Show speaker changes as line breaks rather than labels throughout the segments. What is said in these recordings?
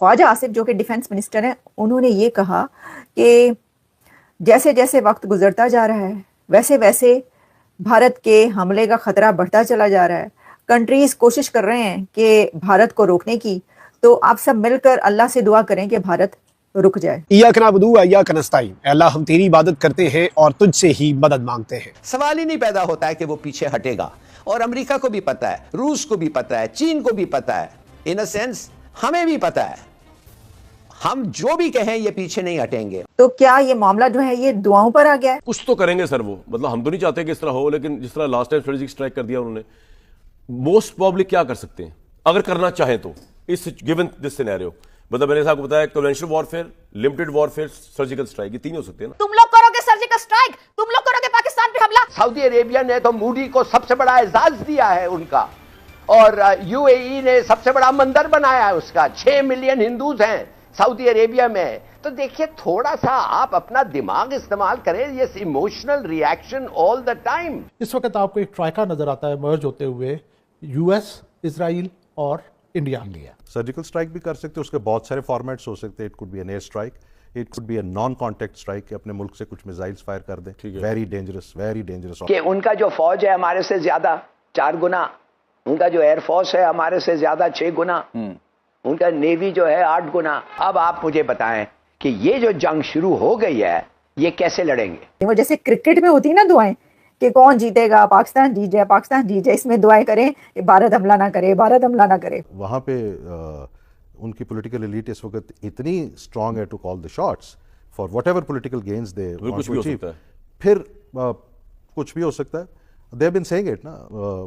خواجہ آصف جو کہ defence minister ہیں، انہوں نے یہ کہا کہ جیسے جیسے وقت گزرتا جا رہا ہے ویسے ویسے بھارت کے حملے کا خطرہ بڑھتا چلا جا رہا ہے، کنٹریز کوشش کر رہے ہیں کہ بھارت کو روکنے کی، تو آپ سب مل کر اللہ سے دعا کریں کہ بھارت رک جائے۔
ایاک نعبد و ایاک نستعین، اے اللہ ہم تیری عبادت کرتے ہیں اور تجھ سے ہی مدد مانگتے ہیں۔
سوال ہی نہیں پیدا ہوتا ہے کہ وہ پیچھے ہٹے گا، اور امریکہ کو بھی پتہ ہے، روس کو بھی پتہ ہے، چین کو بھی پتہ ہے، ان اے سینس ہمیں بھی پتہ ہے، ہم جو بھی کہیں یہ پیچھے نہیں ہٹیں گے۔
تو کیا یہ معاملہ جو ہے یہ دعاؤں پر آ گیا ہے؟
کچھ تو کریں گے سر، وہ مطلب ہم تو نہیں چاہتے کہ اس طرح ہو، لیکن جس طرح لاسٹ ٹائم اسٹریٹجک اسٹرائک کر دیا انہوں نے، موسٹ پرابلی کیا کر سکتے ہیں اگر کرنا چاہیں تو اس گیون دس سینیریو؟ مطلب میں نے صاحب کو بتایا conventional warfare, limited warfare, surgical strike, یہ تین ہو سکتے ہیں نا۔
تم لوگ کرو گے سرجیکل اسٹرائک، تم لوگ کرو گے پاکستان پہ حملہ۔
سعودی عربیہ نے تو مودی کو سب سے بڑا اعزاز دیا ہے ان کا، اور یو اے ای نے سب سے بڑا مندر بنایا ہے اس کا، 6 ملین ہندوز ہیں سعودی عربیہ میں۔ تو دیکھیے تھوڑا سا آپ اپنا دماغ استعمال کریں، یہ emotional reaction all the time.
اس وقت آپ کو ایک ٹرائکا نظر آتا ہے مرج ہوتے ہوئے، یو ایس، اسرائیل اور انڈیا۔
سرجیکل اسٹرائک بھی کر سکتے، اس کے بہت سارے فارمیٹس ہو سکتے ہیں۔ It could be an air strike, it could be a non contact strike کہ اپنے ملک سے کچھ میزائلز فائر کر دیں۔ Very dangerous, very dangerous.
کہ ان کا جو فوج ہے ہمارے سے زیادہ 4 گنا، ان کا جو ایئر فورس ہے ہمارے سے زیادہ 6 گنا، ان کا نیوی جو ہے 8 گنا۔ اب آپ مجھے بتائیں کہ یہ جو جنگ شروع ہو گئی ہے یہ کیسے لڑیں گے؟
وہ جیسے کرکٹ میں ہوتی نا دعائیں کہ کون جیتے گا، پاکستان جیت جائے، پاکستان جیت جائے، اس میں دعائیں کریں کہ بھارت حملہ نہ کرے، بھارت حملہ نہ کرے۔
وہاں پہ ان کی پولیٹیکل ایلیٹ اس وقت اتنی اسٹرانگ ہے to call the shots for whatever political gains they want to achieve. پھر کچھ بھی ہو سکتا ہے، they have been seeing it نا،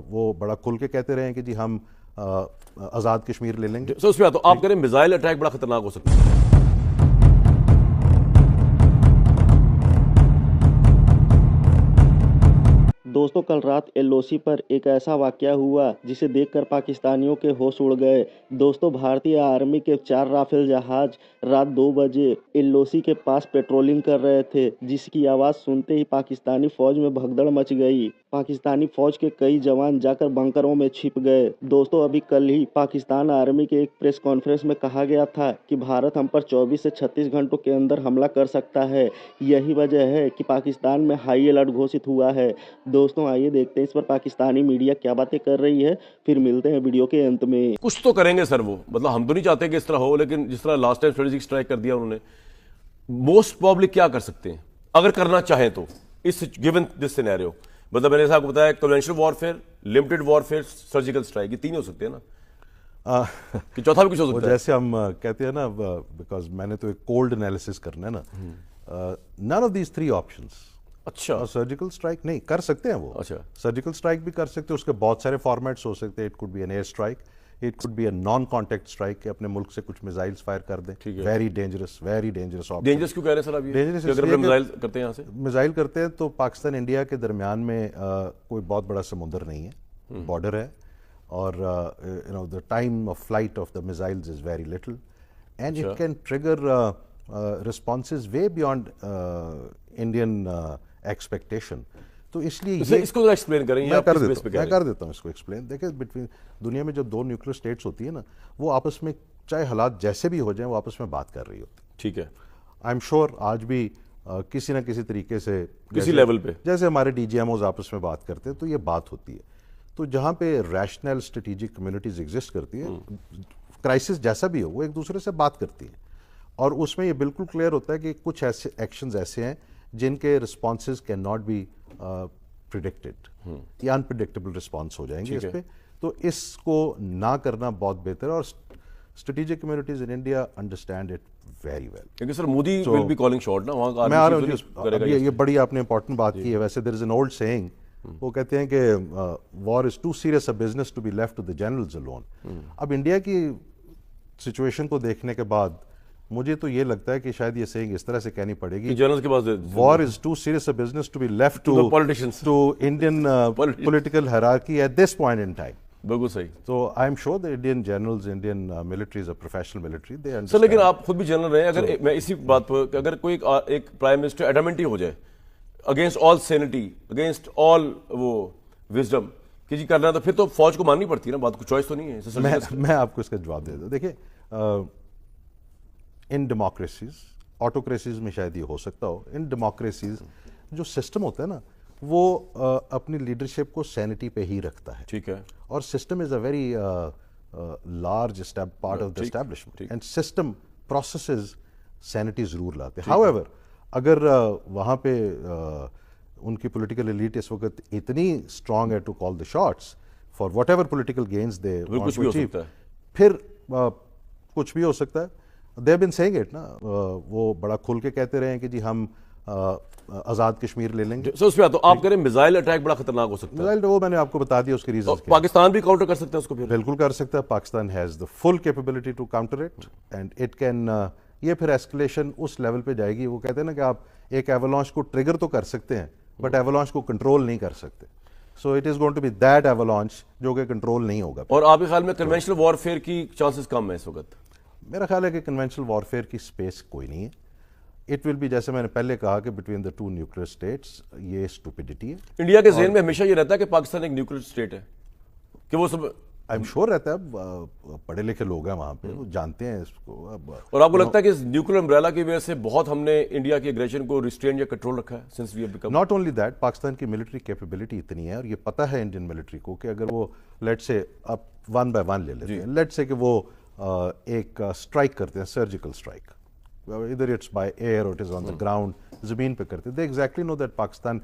وہ بڑا کھل کے کہتے رہے ہیں کہ جی ہم آزاد کشمیر لے لیں گے۔
سو اس پہ تو آپ کہہ رہے ہیں میزائل اٹیک بڑا خطرناک ہو سکتا ہے۔
دوستوں کل رات ایل او سی پر ایک ایسا واقعہ ہوا جسے دیکھ کر پاکستانیوں کے ہوش اڑ گئے۔ دوستوں بھارتی آرمی کے 4 رافیل جہاز رات 2 بجے ایل او سی کے پاس پیٹرولنگ کر رہے تھے، جس کی آواز سنتے ہی پاکستانی فوج میں بھگدڑ مچ گئی۔ پاکستانی فوج کے کئی جوان جا کر بنکروں میں چھپ گئے۔ دوستوں ابھی کل ہی پاکستان آرمی کے ایک پریس کانفرنس میں کہا گیا تھا کہ بھارت ہم پر 24 سے 36 گھنٹوں کے اندر حملہ کر سکتا ہے۔ یہی وجہ ہے کہ پاکستان میں ہائی الرٹ گھوشت ہوا ہے۔ دوستوں آئیے دیکھتے ہیں اس پر پاکستانی میڈیا کیا باتیں کر رہی ہے، پھر ملتے ہیں ویڈیو کے انت میں۔
کچھ تو کریں گے سر، وہ مطلب ہم تو نہیں چاہتے کہ اس طرح ہو، لیکن جس طرح لاسٹ ٹائم اسٹریٹجک اسٹرائک کر دیا انہوں نے، موسٹ پرابلی کیا کر سکتے ہیں اگر کرنا چاہیں تو اس گیون دس سینیریو؟ مطلب میں نے صاحب کو بتایا conventional warfare, limited warfare, surgical strike, یہ تین ہو سکتے ہیں نا، کہ چوتھا بھی کچھ ہو سکتا ہے؟
جیسے ہم کہتے ہیں نا، بیکاز میں نے تو ایک کولڈ انالیسس کرنا ہے نا، none of these 3 options۔
اچھا،
سرجیکل اسٹرائک نہیں کر سکتے ہیں وہ،
اچھا
سرجیکل اسٹرائک بھی کر سکتے ہیں، اس کے بہت سارے فارمیٹس ہو سکتے ہیں۔ It could be an air strike, it could be a non contact strike کہ اپنے ملک سے کچھ میزائلز فائر کر دیں۔ Very dangerous, very dangerous.
Dangerous کیوں کہہ رہے ہیں سر آپ یہ؟ اگر اپنے میزائل کرتے ہیں یہاں سے،
میزائل کرتے ہیں تو پاکستان انڈیا کے درمیان میں کوئی بہت بڑا سمندر نہیں ہے، بارڈر ہے، اور the time of flight of the missiles is very little, and it can trigger responses way beyond Indian expectation. تو اس لیے
اس کو ایکسپلین کریں۔
میں کر دیتا ہوں اس کو ایکسپلین۔ دیکھیں دنیا میں جب 2 نیوکلیر اسٹیٹس ہوتی ہیں نا، وہ آپس میں چاہے حالات جیسے بھی ہو جائیں وہ آپس میں بات کر رہی ہوتی ہے۔
ٹھیک ہے،
آئی ایم شیور آج بھی کسی نہ کسی طریقے سے
کسی لیول پہ
جیسے ہمارے ڈی جی ایم اوز آپس میں بات کرتے ہیں تو یہ بات ہوتی ہے۔ تو جہاں پہ ریشنل اسٹریٹجک کمیونٹیز ایگزسٹ کرتی ہیں، کرائسس جیسا بھی ہو وہ ایک دوسرے سے بات کرتی ہیں، اور اس میں یہ بالکل کلیئر ہوتا ہے کہ کچھ ایسے ایکشنز ایسے ہیں جن کے رسپانسز کین ناٹ بی پریڈکٹڈ، یہ انپریڈکٹیبل رسپانس ہو جائیں گے اس پہ۔ تو اس کو نہ کرنا بہت بہتر ہے، اور strategic communities in India understand it very well.
کیونکہ sir Modi will be calling shot نا، وہاں
میں آ رہا ہوں، یہ بڑی آپ نے امپورٹنٹ بات کی ہے۔ ویسے there is an old saying, وہ کہتے ہیں کہ war is too serious a business to be left to the generals alone. اب انڈیا کی سچویشن کو دیکھنے کے بعد مجھے تو یہ لگتا ہے کہ شاید یہ سیئنگ اس طرح سے کہنی پڑے گی،
جنرلز کے پاس
war is too serious a business to be left to
politicians,
to Indian political hierarchy at this point in time.
بالکل صحیح۔
تو I am sure the Indian generals, Indian military is a professional military, they understand۔
سر لیکن آپ خود بھی general رہے ہیں، اگر میں اسی بات پر کہ اگر کوئی ایک پرائم منسٹر ایڈامنٹی ہو جائے against all centi, against all وہ وزڈم کہ جی کرنا، تو پھر تو فوج کو ماننی پڑتی ہے نا، بات کو چوائس تو نہیں ہے۔
میں آپ کو اس کا جواب دے دوں۔ دیکھیں ان ڈیموکریسیز, آٹوکریسیز میں شاید یہ ہو سکتا ہو, ان ڈیموکریسیز جو سسٹم ہوتا ہے نا وہ اپنی لیڈرشپ کو سینٹی پہ ہی رکھتا ہے.
ٹھیک ہے.
اور system is a very large part of the establishment, and system processes centi ضرور لاتے ہیں. ہاؤ ایور اگر وہاں پہ ان کی پولیٹیکل ایلیٹ اس وقت اتنی اسٹرانگ ہے to call the shots for whatever political gains they
کچھ بھی ہو سکتا ہے,
پھر کچھ بھی ہو سکتا ہے. دے بین سیئنگ اٹ نا, وہ بڑا کھل کے کہتے رہے ہیں کہ جی ہم آزاد کشمیر لے لیں گے.
سو اس پہ تو آپ کہہ رہے ہیں میزائل اٹیک بڑا خطرناک ہو سکتا ہے.
میزائل وہ میں نے آپ کو بتا دیا اس کے ریزنز.
پاکستان بھی کاؤنٹر کر سکتا ہے اس کو, پھر
بالکل کر سکتا ہے. Pakistan has the full capability to counter it and it can. یہ پھر ایسکلیشن اس لیول پہ جائے گی. وہ کہتے ہیں نا کہ آپ ایک ایولانش کو ٹریگر تو کر سکتے ہیں بٹ ایولانش کو کنٹرول نہیں کر سکتے. So it is going to be that avalanche جو کہ کنٹرول نہیں ہوگا.
اور آپ کے خیال میں کنونشنل وارفیئر کی چانسز کم ہیں اس وقت؟
میرا خیال ہے کہ کنونشنل وارفیئر کی اسپیس کوئی نہیں ہے. اٹ ول بی, جیسے میں نے پہلے کہا کہ between the two nuclear states یہ اسٹوپیڈیٹی ہے.
انڈیا کے ذہن میں ہمیشہ یہ رہتا ہے کہ پاکستان ایک نیوکلیئر اسٹیٹ ہے, کہ وہ سب
آئی ایم شیور رہتا ہے. پڑھے لکھے لوگ ہیں وہاں پہ, وہ جانتے ہیں اس کو.
اور آپ کو لگتا ہے کہ اس نیوکلیئر امبریلا کی وجہ سے بہت ہم نے انڈیا کی ایگریشن کو ریسٹرین یا کنٹرول رکھا ہے since we have become?
Not only that, Pakistan کی ملٹری کیپیبلٹی اتنی ہے اور یہ پتہ ہے انڈین ملٹری کو کہ اگر وہ لیٹ سے اب ون بائی ون لے لیتے ہیں, لیٹ سے کہ وہ ایک اسٹرائک کرتے ہیں, سرجیکل اسٹرائک, ادھر اٹس بائی ایئر اور it is on the ground, زمین پہ کرتے ہیں. They exactly know that Pakistan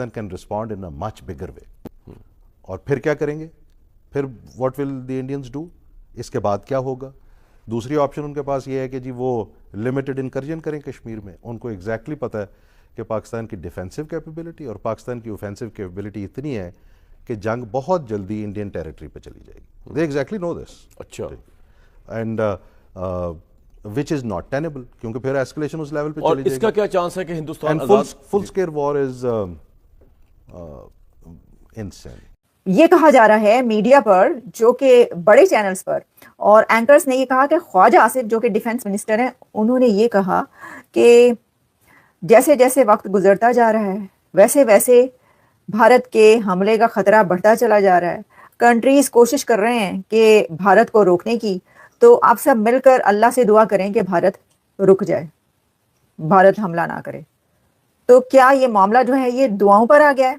can respond in a much bigger way. اور پھر کیا کریں گے؟ پھر what will the Indians do? اس کے بعد کیا ہوگا؟ دوسری آپشن ان کے پاس یہ ہے کہ جی وہ لمیٹڈ انکرجن کریں کشمیر میں. ان کو ایگزیکٹلی پتہ ہے کہ پاکستان کی ڈیفینسو کیپیبلٹی اور پاکستان کی اوفینسو کیپیبلٹی اتنی ہے کہ جنگ بہت جلدی انڈین ٹیریٹری پہ چلی جائے گی. دے ایگزیکٹلی نو دس.
اچھا.
اینڈ وچ از ناٹ ٹینیبل, کیونکہ پھر ایسکلیشن اس لیول پہ
اور
چلی جائے گی.
اس کا کیا چانس ہے کہ ہندوستان
فل اسکیئر وار از انسین.
یہ کہا جا رہا ہے میڈیا پر, جو کہ بڑے چینلز پر اور اینکرز نے یہ کہا کہ خواجہ آصف جو کہ ڈیفنس منسٹر ہیں, انہوں نے یہ کہا کہ جیسے جیسے وقت گزرتا جا رہا ہے ویسے ویسے بھارت کے حملے کا خطرہ بڑھتا چلا جا رہا ہے. کنٹریز کوشش کر رہے ہیں کہ بھارت کو روکنے کی, تو آپ سب مل کر اللہ سے دعا کریں کہ بھارت رک جائے, بھارت حملہ نہ کرے. تو کیا یہ معاملہ جو ہے یہ دعاؤں پر آ گیا ہے؟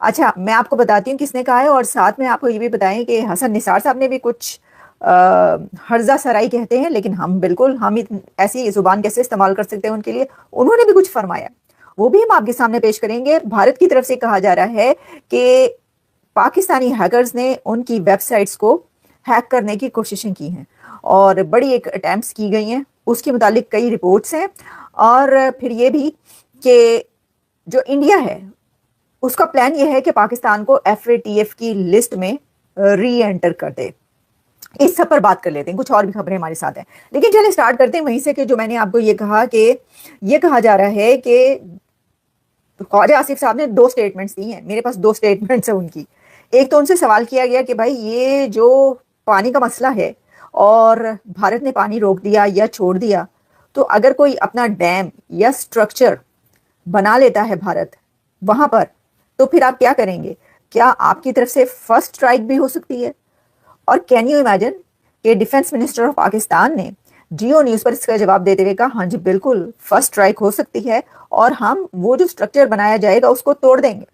اچھا, میں آپ کو بتاتی ہوں کس نے کہا ہے, اور ساتھ میں آپ کو یہ بھی بتائیں کہ حسن نثار صاحب نے بھی کچھ حرزہ سرائی کہتے ہیں, لیکن ہم ایسی زبان کیسے استعمال کر سکتے ہیں ان کے لیے, انہوں نے بھی کچھ فرمایا, وہ بھی ہم آپ کے سامنے پیش کریں گے. بھارت کی طرف سے کہا جا رہا ہے کہ پاکستانی ہیکرز نے ان کی ویب سائٹس کو ہیک کرنے کی کوششیں کی ہیں اور بڑی ایک اٹیمپٹس کی گئی ہیں, اس کے متعلق کئی رپورٹس ہیں. اور پھر یہ بھی کہ جو انڈیا ہے اس کا پلان یہ ہے کہ پاکستان کو FATF کی لسٹ میں ری انٹر کر دے. اس سب پر بات کر لیتے ہیں, کچھ اور بھی خبریں ہمارے ساتھ ہیں, لیکن چلے سٹارٹ کرتے ہیں وہیں سے کہ جو میں نے آپ کو یہ کہا کہ یہ کہا جا رہا ہے کہ خواجہ آصف صاحب نے 2 سٹیٹمنٹس دی ہیں. میرے پاس 2 سٹیٹمنٹس ہیں ان کی. ایک تو ان سے سوال کیا گیا کہ بھائی یہ جو پانی کا مسئلہ ہے اور بھارت نے پانی روک دیا یا چھوڑ دیا, تو اگر کوئی اپنا ڈیم یا سٹرکچر بنا لیتا ہے بھارت وہاں پر, تو پھر آپ کیا کریں گے؟ کیا آپ کی طرف سے فرسٹ اسٹرائک بھی ہو سکتی ہے؟ اور کین یو امیجن کہ ڈیفنس منسٹر آف پاکستان نے جیو نیوز پر اس کا جواب دیتے ہوئے کہا ہاں جی بالکل فرسٹ اسٹرائک ہو سکتی ہے اور ہم وہ جو اسٹرکچر بنایا جائے گا اس کو توڑ دیں گے.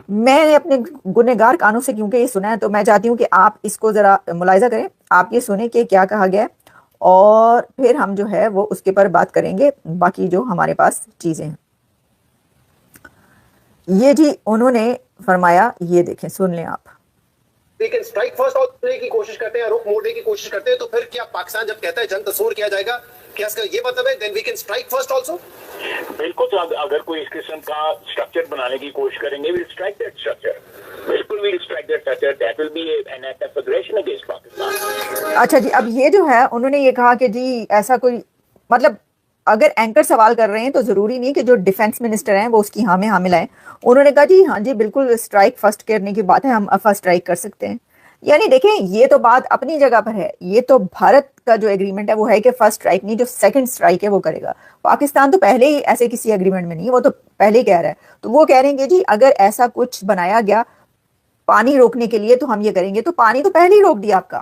میں نے اپنے گنہگار کانوں سے کیونکہ یہ سنا ہے, تو میں چاہتی ہوں کہ آپ اس کو ذرا ملاحظہ کریں, آپ یہ سنیں کہ کیا کہا گیا ہے, اور پھر ہم جو ہے وہ اس کے پر بات کریں گے باقی جو ہمارے پاس چیزیں ہیں. یہ جی انہوں نے فرمایا, یہ دیکھیں سن لیں آپ.
لیکن اسٹرائک فرسٹ ہونے کی کوشش کرتے ہیں, رخ موڑنے کی کوشش کرتے ہیں, تو پھر کیا پاکستان جب کہتا ہے جنگ تصور کیا جائے گا, کیا اس کا یہ مطلب ہے then we can strike first also?
بالکل. تو اگر کوئی اس قسم کا اسٹرکچر بنانے کی کوشش کریں گے, we will strike that structure. بالکل we will strike that structure. That will be an act of aggression against Pakistan.
اچھا جی, اب یہ جو ہے انہوں نے یہ کہا کہ جی ایسا کوئی مطلب اگر اینکر سوال کر رہے ہیں تو ضروری نہیں کہ جو ڈیفنس منسٹر ہیں وہ اس کی ہاں میں حامل آئیں. انہوں نے کہا جی ہاں جی بالکل اسٹرائک فرسٹ کرنے کی بات ہے, ہم فرسٹ اسٹرائک کر سکتے ہیں. یعنی دیکھیں یہ تو بات اپنی جگہ پر ہے, یہ تو بھارت کا جو ایگریمنٹ ہے وہ ہے کہ فرسٹ اسٹرائک نہیں, جو سیکنڈ اسٹرائک ہے وہ کرے گا. پاکستان تو پہلے ہی ایسے کسی ایگریمنٹ میں نہیں ہے, وہ تو پہلے ہی کہہ رہا ہے. تو وہ کہہ رہے ہیں کہ جی اگر ایسا کچھ بنایا گیا پانی روکنے کے لیے تو ہم یہ کریں گے. تو پانی تو پہلے ہی روک دیا آپ کا.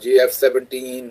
JF-17,